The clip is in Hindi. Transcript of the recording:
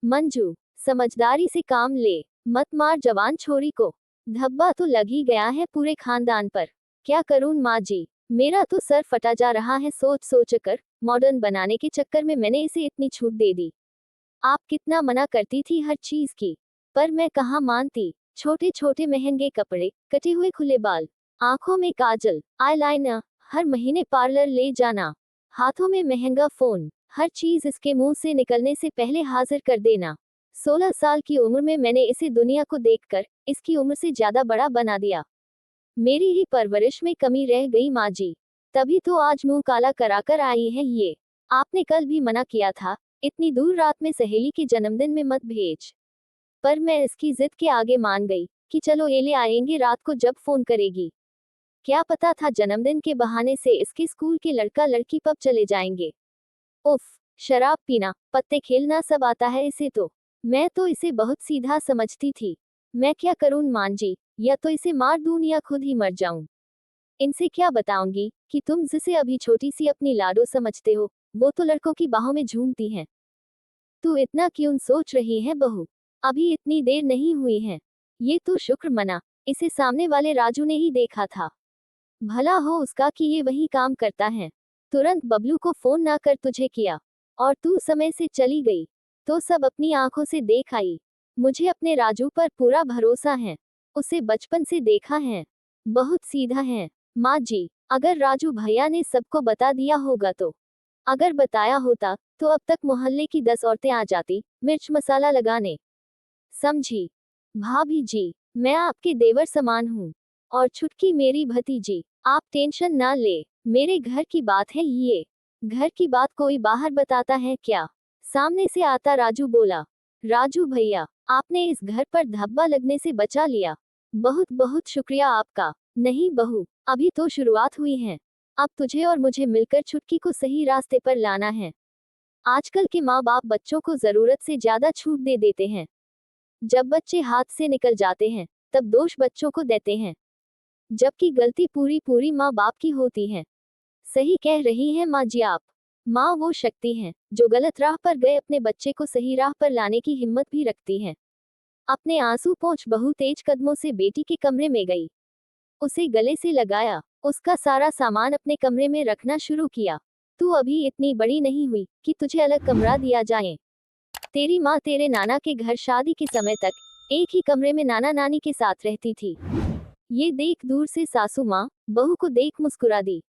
मंजू, समझदारी से काम ले, मत मार जवान छोरी को। धब्बा तो लग ही गया है पूरे खानदान पर। क्या करूं माँ जी, मेरा तो सर फटा जा रहा है सोच सोच कर। मॉडर्न बनाने के चक्कर में मैंने इसे इतनी छूट दे दी। आप कितना मना करती थी हर चीज की, पर मैं कहाँ मानती। छोटे छोटे महंगे कपड़े, कटे हुए खुले बाल, आंखों में काजल, आईलाइनर, हर महीने पार्लर ले जाना, हाथों में महंगा फोन, हर चीज इसके मुंह से निकलने से पहले हाजिर कर देना। 16 साल की उम्र में मैंने इसे दुनिया को देखकर इसकी उम्र से ज्यादा बड़ा बना दिया। मेरी ही परवरिश में कमी रह गई माँ जी, तभी तो आज मुंह काला कराकर आई है ये। आपने कल भी मना किया था, इतनी दूर रात में सहेली के जन्मदिन में मत भेज, पर मैं इसकी जिद के आगे मान गई कि चलो ये ले आएंगे रात को जब फोन करेगी। क्या पता था जन्मदिन के बहाने से इसके स्कूल के लड़का लड़की पब चले जाएंगे। उफ, शराब पीना, पत्ते खेलना सब आता है इसे तो। मैं तो इसे बहुत सीधा समझती थी। मैं क्या करूं मान जी, या तो इसे मार दूं या खुद ही मर जाऊं। इनसे क्या बताऊंगी कि तुम जिसे अभी छोटी सी अपनी लाडो समझते हो, वो तो लड़कों की बाहों में झूमती हैं। तू इतना क्यों सोच रही है बहू, अभी इतनी देर नहीं हुई है। ये तो शुक्र मना, इसे सामने वाले राजू ने ही देखा था। भला हो उसका कि ये वही काम करता है। तुरंत बबलू को फोन ना कर तुझे किया, और तू समय से चली गई, तो सब अपनी आंखों से देख आई। मुझे अपने राजू पर पूरा भरोसा है, उसे बचपन से देखा है, बहुत सीधा है। माँ जी, अगर राजू भैया ने सबको बता दिया होगा तो, अगर बताया होता तो अब तक मोहल्ले की 10 औरतें आ जाती मिर्च मसाला लगाने। समझी? भाभी जी, मैं आपके देवर समान हूँ, और छुटकी मेरी भतीजी। आप टेंशन ना ले, मेरे घर की बात है ये। घर की बात कोई बाहर बताता है क्या? सामने से आता राजू बोला। राजू भैया, आपने इस घर पर धब्बा लगने से बचा लिया। बहुत बहुत शुक्रिया आपका। नहीं बहू, अभी तो शुरुआत हुई है। अब तुझे और मुझे मिलकर छुटकी को सही रास्ते पर लाना है। आजकल के माँ बाप बच्चों को जरूरत से ज्यादा छूट दे देते हैं। जब बच्चे हाथ से निकल जाते हैं, तब दोष बच्चों को देते हैं, जबकि गलती पूरी पूरी माँ बाप की होती है। सही कह रही हैं माँ जी आप। माँ वो शक्ति हैं जो गलत राह पर गए अपने बच्चे को सही राह पर लाने की हिम्मत भी रखती हैं। अपने आंसू पोंछ बहू तेज कदमों से बेटी के कमरे में गई, उसे गले से लगाया, उसका सारा सामान अपने कमरे में रखना शुरू किया। तू अभी इतनी बड़ी नहीं हुई कि तुझे अलग कमरा दिया जाए। तेरी माँ तेरे नाना के घर शादी के समय तक एक ही कमरे में नाना नानी के साथ रहती थी। ये देख दूर से सासू माँ बहू को देख मुस्कुरा दी।